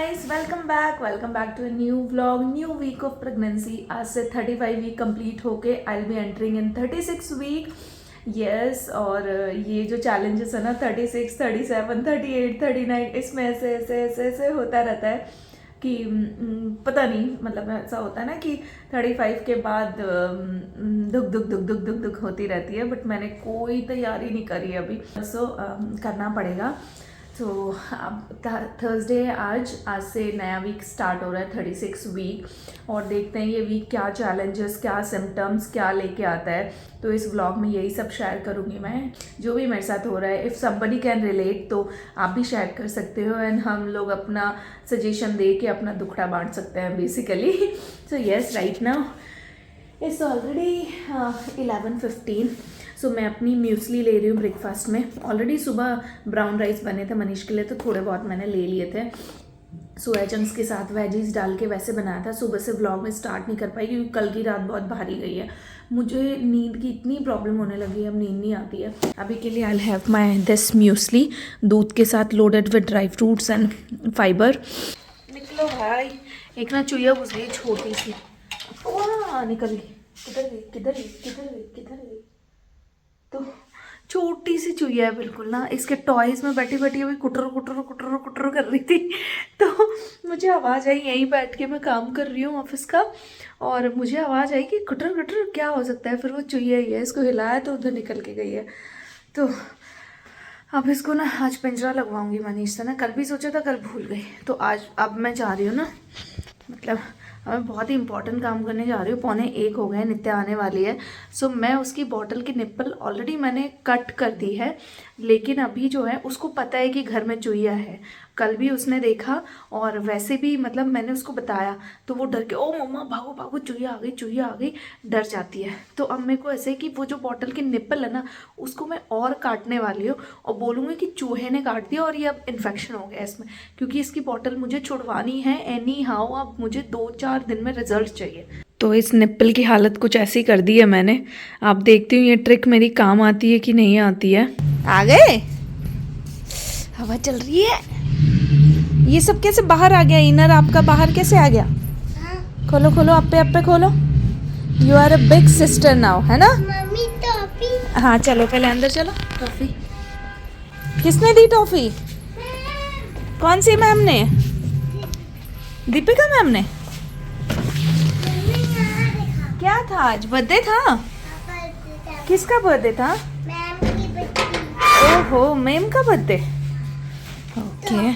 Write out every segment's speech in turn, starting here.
Guys, welcome back to a new vlog, new week of pregnancy. आज से 35 week complete होके I will be entering in 36 week. Yes, और ये जो challenges है ना 36, 37, 38, 39, इसमें ऐसे ऐसे ऐसे ऐसे होता रहता है कि पता नहीं, मतलब ऐसा होता है ना कि 35 के बाद दुख दुख दुख दुख दुख दुख होती रहती है। बट मैंने कोई तैयारी नहीं करी अभी, सो करना पड़ेगा। तो अब थर्सडे है आज से नया वीक स्टार्ट हो रहा है, 36 वीक। और देखते हैं ये वीक क्या चैलेंजेस, क्या सिम्टम्स, क्या लेके आता है। तो इस व्लॉग में यही सब शेयर करूँगी मैं, जो भी मेरे साथ हो रहा है। इफ़ समबडी कैन रिलेट तो आप भी शेयर कर सकते हो, एंड हम लोग अपना सजेशन दे के अपना दुखड़ा बांट सकते हैं basically. So yes, right now it's already 11:15। सो मैं अपनी म्यूसली ले रही हूँ ब्रेकफास्ट में। ऑलरेडी सुबह ब्राउन राइस बने थे मनीष के लिए, तो थोड़े बहुत मैंने ले लिए थे। सोया चंक्स के साथ वेजीज डाल के वैसे बनाया था। सुबह से व्लॉग में स्टार्ट नहीं कर पाई क्योंकि कल की रात बहुत भारी गई है। मुझे नींद की इतनी प्रॉब्लम होने लगी है, अब नींद नहीं आती है। अभी के लिए I have my this muesli, दूध के साथ loaded with dry fruits and fibre. निकलो भाई, एक ना चुईया घुस गई छोटी सी, वाह निकल गई। किधर गई किधर गई किधर गई किधर गई? तो छोटी सी चुईया है बिल्कुल ना। इसके टॉयज में बैठी बैठी अभी कुटर कुटर कुटर कुटर कर रही थी। तो मुझे आवाज़ आई, यहीं बैठ के मैं काम कर रही हूँ ऑफिस का, और मुझे आवाज़ आई कि कुटर कुटर क्या हो सकता है। फिर वो चुईया ही है, इसको हिलाया तो उधर निकल के गई है। तो अब इसको ना आज पिंजरा लगवाऊंगी मनीष से ना। कल भी सोचा था, कल भूल गई। तो आज अब मैं जा रही हूँ ना, मतलब मैं बहुत ही इंपॉर्टेंट काम करने जा रही हूँ। 12:45 हो गए, नित्या आने वाली है। सो मैं उसकी बॉटल की निप्पल ऑलरेडी मैंने कट कर दी है, लेकिन अभी जो है उसको पता है कि घर में चुईया है। कल भी उसने देखा, और वैसे भी मतलब मैंने उसको बताया तो वो डर के, ओ मम्मा भागो भागो चुईया आ गई चुईया आ गई, डर जाती है। तो अब मेरे को ऐसे कि वो जो बॉटल की निप्पल है ना, उसको मैं और काटने वाली हूँ और बोलूँगी कि चूहे ने काट दिया और ये अब इन्फेक्शन हो गया इसमें, क्योंकि इसकी बॉटल मुझे छुड़वानी है एनी हाउ। अब मुझे 2-4 दिन में रिजल्ट चाहिए। तो इस निप्पल की हालत कुछ ऐसी कर दी है मैंने। आप देखती हूँ ये ट्रिक मेरी काम आती है कि नहीं आती है। आ गए, हवा चल रही है। ये सब कैसे बाहर आ गया? इनर आपका बाहर कैसे आ गया? खोलो खोलो, आप पे खोलो। You are a big sister now, है ना? Mummy toffee. हाँ चलो, पहले अंदर चलो। टॉफी किसने दी? टॉफी कौन सी मैम ने? दीपिका मैम ने। क्या था आज? बर्थडे था? किसका बर्थडे था? मैम की बच्ची। ओहो, मैम का बर्थडे। ओके,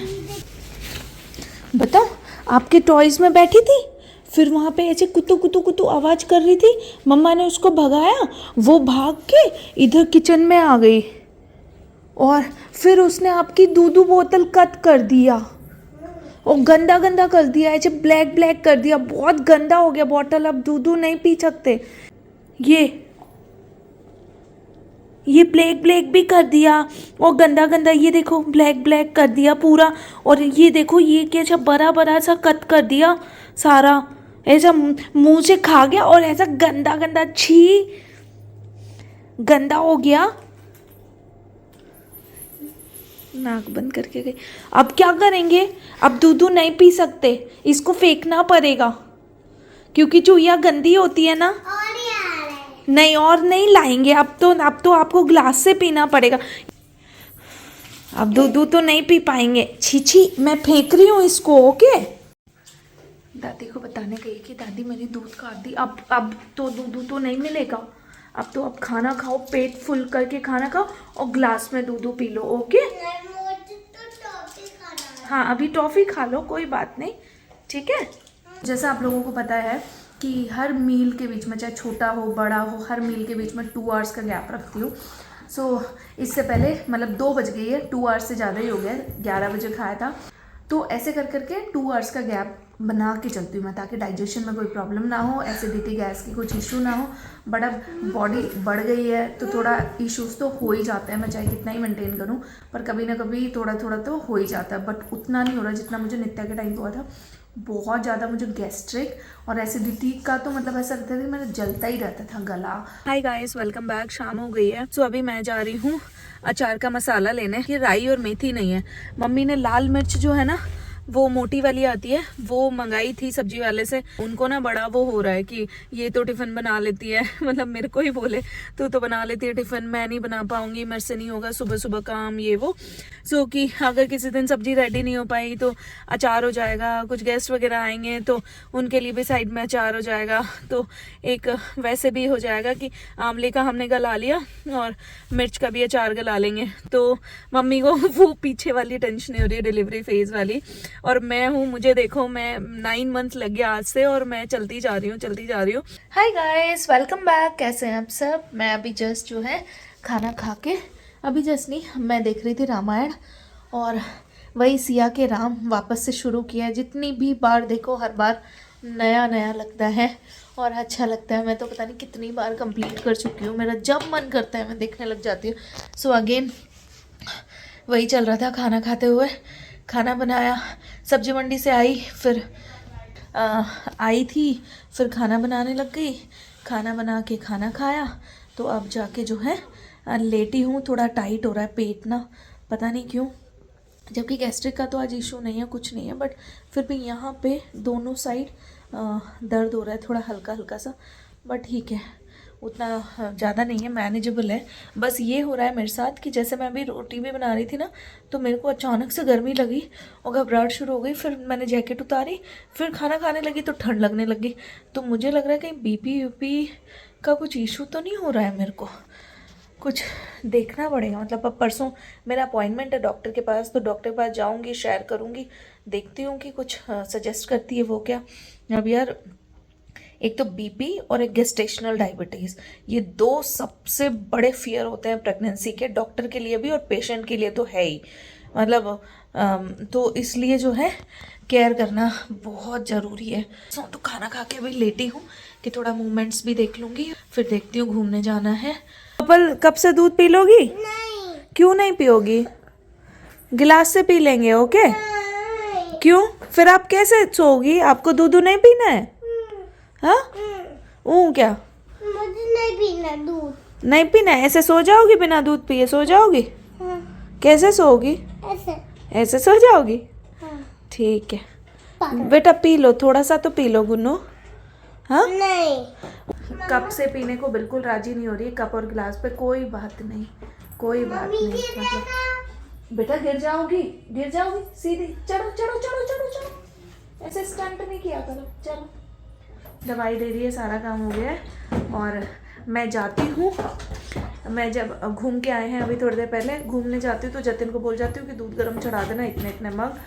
बताओ, आपके टॉयज में बैठी थी, फिर वहाँ पे ऐसे कुतु कुतु कुतु आवाज़ कर रही थी। मम्मा ने उसको भगाया, वो भाग के इधर किचन में आ गई, और फिर उसने आपकी दूध बोतल कट कर दिया और गंदा गंदा कर दिया, ऐसे ब्लैक ब्लैक कर दिया। बहुत गंदा हो गया बॉटल, अब दूध नहीं पी सकते। ये ब्लैक ब्लैक भी कर दिया, और गंदा गंदा ये देखो ब्लैक ब्लैक कर दिया पूरा। और ये देखो ये क्या बड़ा बड़ा सा कट कर दिया सारा, ऐसा मुंह से खा गया, और ऐसा गंदा गंदा, छी गंदा हो गया। नाक बंद करके गई। अब क्या करेंगे? अब दूध नहीं पी सकते, इसको फेंकना पड़ेगा, क्योंकि चूहिया गंदी होती है ना। और यार नहीं, और नहीं लाएंगे। अब तो आपको ग्लास से पीना पड़ेगा। अब दूध तो नहीं पी पाएंगे। छी, मैं फेंक रही हूँ इसको। ओके, दादी को बताने गई कि दादी मैंने दूध काट दी, अब तो दूध तो नहीं मिलेगा। अब खाना खाओ, पेट फुल करके खाना खाओ और ग्लास में दूध पी लो। ओके, मुझे तो टॉफी खाना है। हाँ अभी टॉफ़ी खा लो, कोई बात नहीं, ठीक है। जैसा आप लोगों को पता है कि हर मील के बीच में, चाहे छोटा हो बड़ा हो, हर मील के बीच में 2 आवर्स का गैप रखती हूँ। सो इससे पहले मतलब 2 बज गई है, 2 आवर्स से ज़्यादा ही हो गया, 11 बजे खाया था। तो ऐसे कर करके 2 आवर्स का गैप बना के चलती हूँ मैं, ताकि डाइजेशन में कोई प्रॉब्लम ना हो, एसिडिटी गैस की कुछ इशू ना हो। बट अब बॉडी बढ़ गई है तो थोड़ा इश्यूज तो हो ही जाते हैं, मैं चाहे कितना ही मेंटेन करूँ, पर कभी ना कभी थोड़ा थोड़ा तो हो ही जाता है। बट उतना नहीं हो रहा जितना मुझे नित्या के टाइम पे हुआ था। बहुत ज़्यादा मुझे गैस्ट्रिक और एसिडिटी का तो मतलब ऐसा रहता था कि मेरा जलता ही रहता था गला। Hi guys, welcome back. शाम हो गई है। सो अभी मैं जा रही हूँ अचार का मसाला लेने। ये राई और मेथी नहीं है, मम्मी ने लाल मिर्च जो है ना वो मोटी वाली आती है, वो मंगाई थी सब्जी वाले से। उनको ना बड़ा वो हो रहा है कि ये तो टिफ़िन बना लेती है मतलब मेरे को ही बोले तो बना लेती है टिफ़िन, मैं नहीं बना पाऊंगी, मेरे से नहीं होगा, सुबह सुबह काम ये वो। सो कि अगर किसी दिन सब्जी रेडी नहीं हो पाई तो अचार हो जाएगा, कुछ गेस्ट वगैरह आएंगे तो उनके लिए भी साइड में अचार हो जाएगा, तो एक वैसे भी हो जाएगा कि आंवले का हमने गला लिया और मिर्च का भी अचार गला लेंगे। तो मम्मी को वो पीछे वाली टेंशन हो रही है, डिलीवरी फेज वाली। और मैं हूँ, मुझे देखो, मैं 9 मंथ लग गया आज से और मैं चलती जा रही हूँ। Hi guys, welcome back. कैसे हैं आप सब? मैं अभी जस्ट जो है खाना खा के, अभी जस्ट नहीं, मैं देख रही थी रामायण, और वही सिया के राम वापस से शुरू किया है। जितनी भी बार देखो हर बार नया नया लगता है और अच्छा लगता है। मैं तो पता नहीं कितनी बार कंप्लीट कर चुकी हूँ, मेरा जब मन करता है मैं देखने लग जाती हूँ। सो अगेन वही चल रहा था खाना खाते हुए। खाना बनाया, सब्जी मंडी से आई, फिर आई थी, फिर खाना बनाने लग गई, खाना बना के खाना खाया, तो अब जाके जो है लेटी हूँ। थोड़ा टाइट हो रहा है पेट ना, पता नहीं क्यों, जबकि गैस्ट्रिक का तो आज इशू नहीं है, कुछ नहीं है, बट फिर भी यहाँ पे दोनों साइड दर्द हो रहा है थोड़ा हल्का हल्का सा, बट ठीक है, उतना ज़्यादा नहीं है, मैनेजेबल है। बस ये हो रहा है मेरे साथ कि जैसे मैं अभी रोटी भी बना रही थी ना, तो मेरे को अचानक से गर्मी लगी और घबराहट शुरू हो गई। फिर मैंने जैकेट उतारी, फिर खाना खाने लगी तो ठंड लगने लगी। तो मुझे लग रहा है कहीं बीपी यूपी का कुछ इशू तो नहीं हो रहा है, मेरे को कुछ देखना पड़ेगा। मतलब अब परसों मेरा अपॉइंटमेंट है डॉक्टर के पास, तो डॉक्टर के पास जाऊंगी, शेयर करूंगी, देखती हूँ कि कुछ सजेस्ट करती है वो क्या। अब यार, एक तो बीपी और एक गेस्टेशनल डायबिटीज़, ये दो सबसे बड़े फियर होते हैं प्रेगनेंसी के, डॉक्टर के लिए भी और पेशेंट के लिए तो है ही। मतलब तो इसलिए जो है केयर करना बहुत ज़रूरी है। तो खाना खा के अभी लेटी हूँ कि थोड़ा मूवमेंट्स भी देख लूँगी, फिर देखती हूँ, घूमने जाना है। कपल कब से दूध पी लोगी? नहीं। क्यों नहीं पियोगी? गिलास से पी लेंगे, ओके? क्यों? फिर आप कैसे सोओगी? आपको दूध नहीं पीना है? हाँ? क्या? मुझे नहीं पीना दूध। नहीं पीना है? ऐसे सो जाओगी बिना दूध पिए? सो जाओगी? हाँ, कैसे सोओगी? ऐसे। ऐसे सो जाओगी? हाँ, ठीक है बेटा, पी लो, थोड़ा सा तो पी लो गुन्नू। हाँ? नहीं। कप से पीने को बिल्कुल राजी नहीं हो रही है, कप और गिलास पे कोई बात नहीं, कोई बात नहीं। मतलब बेटा गिर जाओगी सीधी। चलो चलो चलो चलो चलो, ऐसे स्टंट नहीं किया करो। चलो, दवाई दे दी है, सारा काम हो गया है और मैं जाती हूँ। मैं जब घूम के आए हैं अभी थोड़ी देर पहले, घूमने जाती हूँ तो जतिन को बोल जाती हूँ कि दूध गर्म चढ़ा देना इतने इतने मग।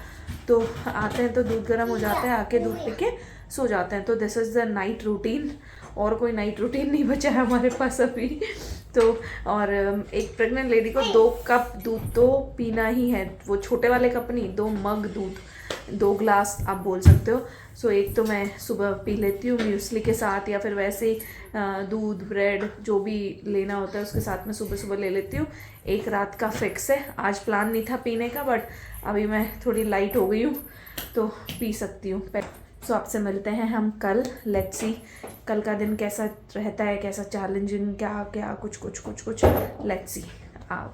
तो आते हैं तो दूध गर्म हो जाता है, आके दूध पी के सो जाते हैं। तो this is the night routine, और कोई नाइट रूटीन नहीं बचा है हमारे पास अभी। तो और एक प्रेग्नेंट लेडी को 2 कप दूध तो पीना ही है, वो छोटे वाले कप नहीं, 2 मग दूध, 2 ग्लास आप बोल सकते हो। सो एक तो मैं सुबह पी लेती हूँ म्यूसली के साथ, या फिर वैसे ही दूध ब्रेड जो भी लेना होता है उसके साथ में सुबह सुबह ले लेती हूँ। एक रात का फिक्स है, आज प्लान नहीं था पीने का, बट अभी मैं थोड़ी लाइट हो गई हूँ तो पी सकती हूँ। सो आपसे मिलते हैं हम कल। लेट्स सी कल का दिन कैसा रहता है, कैसा चैलेंजिंग, क्या क्या कुछ लेट्स सी। आओ।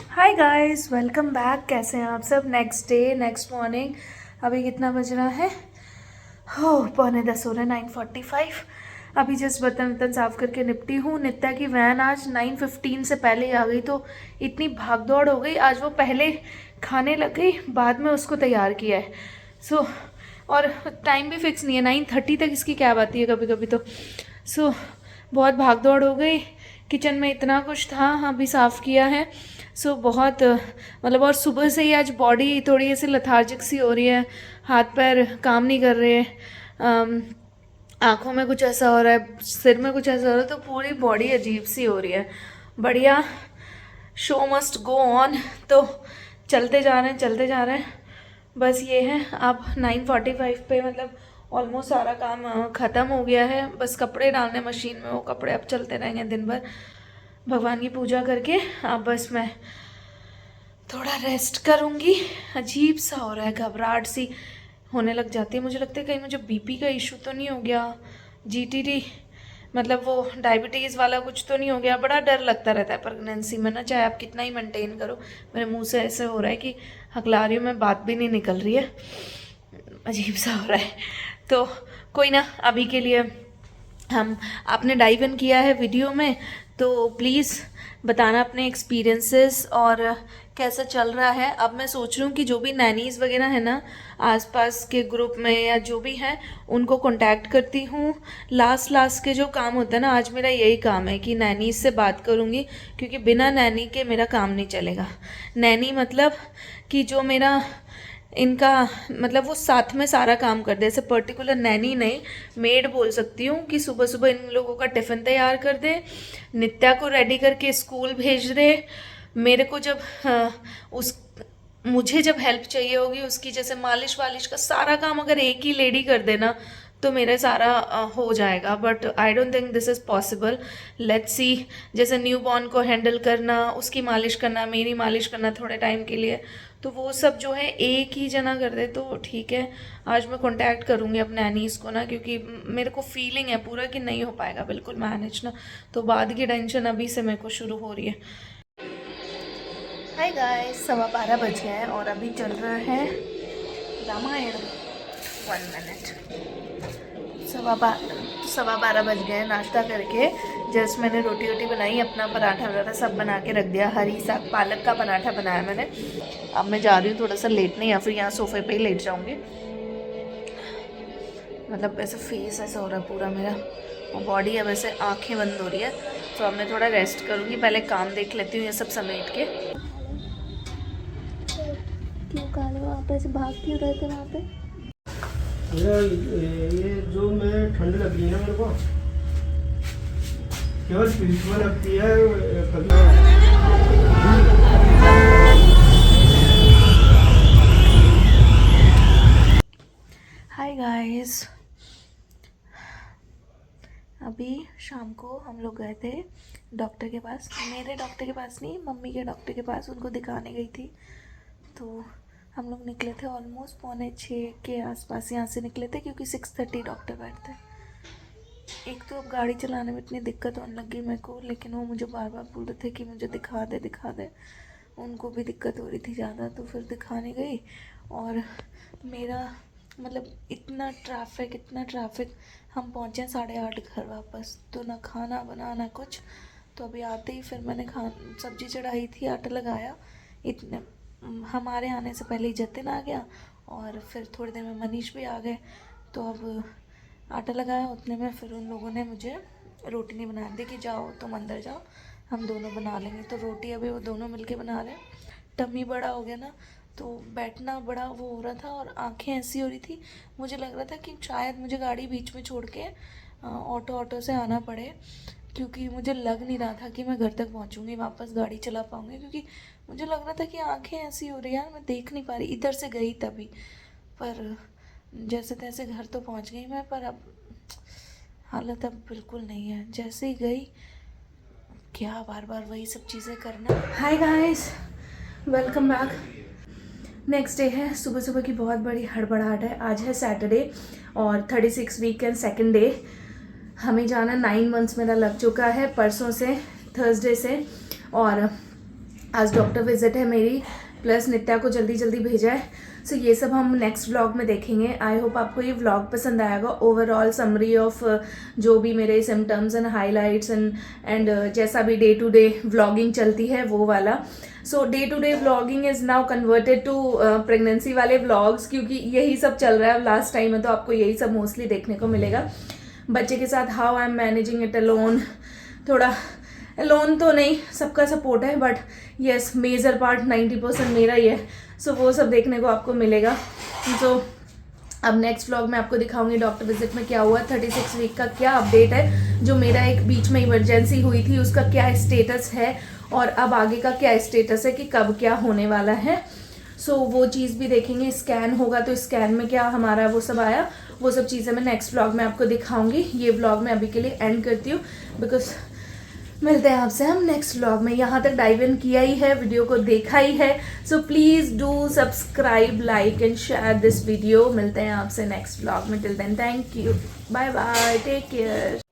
Hi guys, welcome back. कैसे हैं आप सब? Next day, next morning. अभी कितना बज रहा है? हो 9:45 हो रहा है, 9:45। अभी जस्ट बर्तन साफ़ करके निपटी हूँ। नित्या की वैन आज 9:15 से पहले ही आ गई, तो इतनी भाग दौड़ हो गई। आज वो पहले खाने लग गई, बाद में उसको तैयार किया है। सो और टाइम भी फिक्स नहीं है, 9:30 तक इसकी कैब आती है कभी कभी तो। सो बहुत भाग दौड़ हो गई। किचन में इतना कुछ था, अभी साफ़ किया है। सो बहुत मतलब, और सुबह से ही आज बॉडी थोड़ी ऐसी लथार्जिक सी हो रही है, हाथ पैर काम नहीं कर रहे हैं, आँखों में कुछ ऐसा हो रहा है, सिर में कुछ ऐसा हो रहा है, तो पूरी बॉडी अजीब सी हो रही है। बढ़िया, शो मस्ट गो ऑन। तो चलते जा रहे हैं। बस ये है, अब 9:45 पे मतलब ऑलमोस्ट सारा काम ख़त्म हो गया है। बस कपड़े डालने मशीन में, वो कपड़े अब चलते रहेंगे दिन भर भगवान की पूजा करके। अब बस मैं थोड़ा रेस्ट करूँगी। अजीब सा हो रहा है, घबराहट सी होने लग जाती है। मुझे लगता है कहीं मुझे बीपी का इशू तो नहीं हो गया, जीटीटी मतलब वो डायबिटीज़ वाला कुछ तो नहीं हो गया। बड़ा डर लगता रहता है प्रेगनेंसी में ना, चाहे आप कितना ही मेंटेन करो। मेरे मुंह से ऐसे हो रहा है कि हकला रही हूँ मैं, बात भी नहीं निकल रही है, अजीब सा हो रहा है। तो कोई ना, अभी के लिए हम आपने डाइव इन किया है वीडियो में, तो प्लीज़ बताना अपने एक्सपीरियंसेस और कैसा चल रहा है। अब मैं सोच रही हूँ कि जो भी नैनीज़ वगैरह है ना आसपास के ग्रुप में या जो भी हैं, उनको कांटेक्ट करती हूँ। लास्ट के जो काम होता है ना, आज मेरा यही काम है कि नैनीज़ से बात करूँगी, क्योंकि बिना नैनी के मेरा काम नहीं चलेगा। नैनी मतलब कि जो मेरा इनका मतलब वो साथ में सारा काम कर दे, ऐसे पर्टिकुलर नैनी नहीं, मेड बोल सकती हूँ कि सुबह सुबह इन लोगों का टिफ़िन तैयार कर दे, नित्या को रेडी करके स्कूल भेज दे, मेरे को जब मुझे जब हेल्प चाहिए होगी उसकी, जैसे मालिश वालिश का सारा काम अगर एक ही लेडी कर देना तो मेरा सारा हो जाएगा। But I don't think this is possible. Let's see, जैसे न्यू बॉर्न को हैंडल करना, उसकी मालिश करना, मेरी मालिश करना थोड़े टाइम के लिए, तो वो सब जो है एक ही जना कर दे तो ठीक है। आज मैं कांटेक्ट करूँगी अपने नैनीज़ को ना, क्योंकि मेरे को फीलिंग है पूरा कि नहीं हो पाएगा बिल्कुल मैनेज ना, तो बाद की टेंशन अभी से मेरे को शुरू हो रही है। हाय गाइस, 12:15 बज गए हैं और अभी चल रहा है रामायण। 1 मिनट, 12:15 बज गए हैं। नाश्ता करके जस्ट मैंने रोटी वोटी बनाई, अपना पराठा वगैरह सब बना के रख दिया। हरी साग पालक का पराठा बनाया मैंने। अब मैं जा रही हूँ थोड़ा सा लेटने, या फिर यहाँ सोफे पे ही लेट जाऊँगी। मतलब ऐसा फेस ऐसा हो रहा है पूरा मेरा, और बॉडी अब ऐसे आँखें बंद हो रही है, तो अब मैं थोड़ा रेस्ट करूँगी। पहले काम देख लेती हूँ ये सब समेट के। क्यों काले वहाँ पे ऐसे भाग क्यों रहे थे वहाँ पे? ये जो मैं ठंड लग रही है ना मेरे को, केवल पीठ में लगती है कभी। हाय गाइस, अभी शाम को हम लोग गए थे डॉक्टर के पास। मेरे डॉक्टर के पास नहीं, मम्मी के डॉक्टर के पास उनको दिखाने गई थी। तो हम लोग निकले थे ऑलमोस्ट 5:45 के आसपास यहाँ से निकले थे, क्योंकि 6:30 डॉक्टर बैठते हैं। एक तो अब गाड़ी चलाने में इतनी दिक्कत होने लगी मेरे को, लेकिन वो मुझे बार बार बोल रहे थे कि मुझे दिखा दे। उनको भी दिक्कत हो रही थी ज़्यादा, तो फिर दिखाने गई। और मेरा मतलब इतना ट्रैफिक, हम पहुँचे 8:30 घर वापस, तो ना खाना बना ना कुछ। तो अभी आते ही फिर मैंने सब्जी चढ़ाई थी, आटा लगाया। इतने हमारे आने से पहले ही जतिन आ गया, और फिर थोड़ी देर में मनीष भी आ गए। तो अब आटा लगाया, उतने में फिर उन लोगों ने मुझे रोटी नहीं बना दी कि जाओ तुम अंदर जाओ, हम दोनों बना लेंगे। तो रोटी अभी वो दोनों मिलके बना रहे हैं। टम्मी बड़ा हो गया ना, तो बैठना बड़ा वो हो रहा था, और आंखें ऐसी हो रही थी, मुझे लग रहा था कि शायद मुझे गाड़ी बीच में छोड़ के ऑटो से आना पड़े, क्योंकि मुझे लग नहीं रहा था कि मैं घर तक पहुंचूंगी, वापस गाड़ी चला पाऊंगी। क्योंकि मुझे लग रहा था कि आंखें ऐसी हो रही है यार, मैं देख नहीं पा रही। इधर से गई तभी, पर जैसे तैसे घर तो पहुंच गई मैं, पर अब हालत अब बिल्कुल नहीं है। जैसे ही गई, क्या बार बार वही सब चीज़ें करना। Hi guys, welcome back. Next day है, सुबह सुबह की बहुत बड़ी हड़बड़ाहट है। आज है सैटरडे और 36 वीक एंड सेकेंड डे। हमें जाना 9 मंथ्स मेरा लग चुका है परसों से, थर्सडे से। और आज डॉक्टर विजिट है मेरी, प्लस नित्या को जल्दी जल्दी भेजा है। सो ये सब हम नेक्स्ट व्लॉग में देखेंगे। आई होप आपको ये व्लॉग पसंद आएगा। ओवरऑल समरी ऑफ जो भी मेरे सिम्टम्स एंड हाईलाइट्स एंड जैसा भी डे टू डे व्लॉगिंग चलती है वो वाला। So day to day vlogging is now converted to pregnancy वाले व्लॉग्स, क्योंकि यही सब चल रहा है। लास्ट टाइम में तो आपको यही सब मोस्टली देखने को मिलेगा। बच्चे के साथ how I am managing it alone, थोड़ा अलोन तो नहीं, सबका सपोर्ट है, बट येस मेजर पार्ट 90% मेरा ही है। सो वो सब देखने को आपको मिलेगा। सो अब नेक्स्ट व्लॉग में आपको दिखाऊंगी डॉक्टर विजिट में क्या हुआ, 36 वीक का क्या अपडेट है, जो मेरा एक बीच में इमरजेंसी हुई थी उसका क्या स्टेटस है, और अब आगे का क्या स्टेटस है कि कब क्या होने वाला है। सो वो चीज़ भी देखेंगे। स्कैन होगा तो स्कैन में क्या हमारा वो सब आया, वो सब चीज़ें मैं नेक्स्ट व्लॉग में आपको दिखाऊंगी। ये व्लॉग मैं अभी के लिए एंड करती हूँ, बिकॉज मिलते हैं आपसे हम नेक्स्ट व्लॉग में। यहाँ तक डाइव इन किया ही है, वीडियो को देखा ही है, so please do subscribe, like and share this video. मिलते हैं आपसे नेक्स्ट व्लॉग में। Till then thank you, bye bye, take care.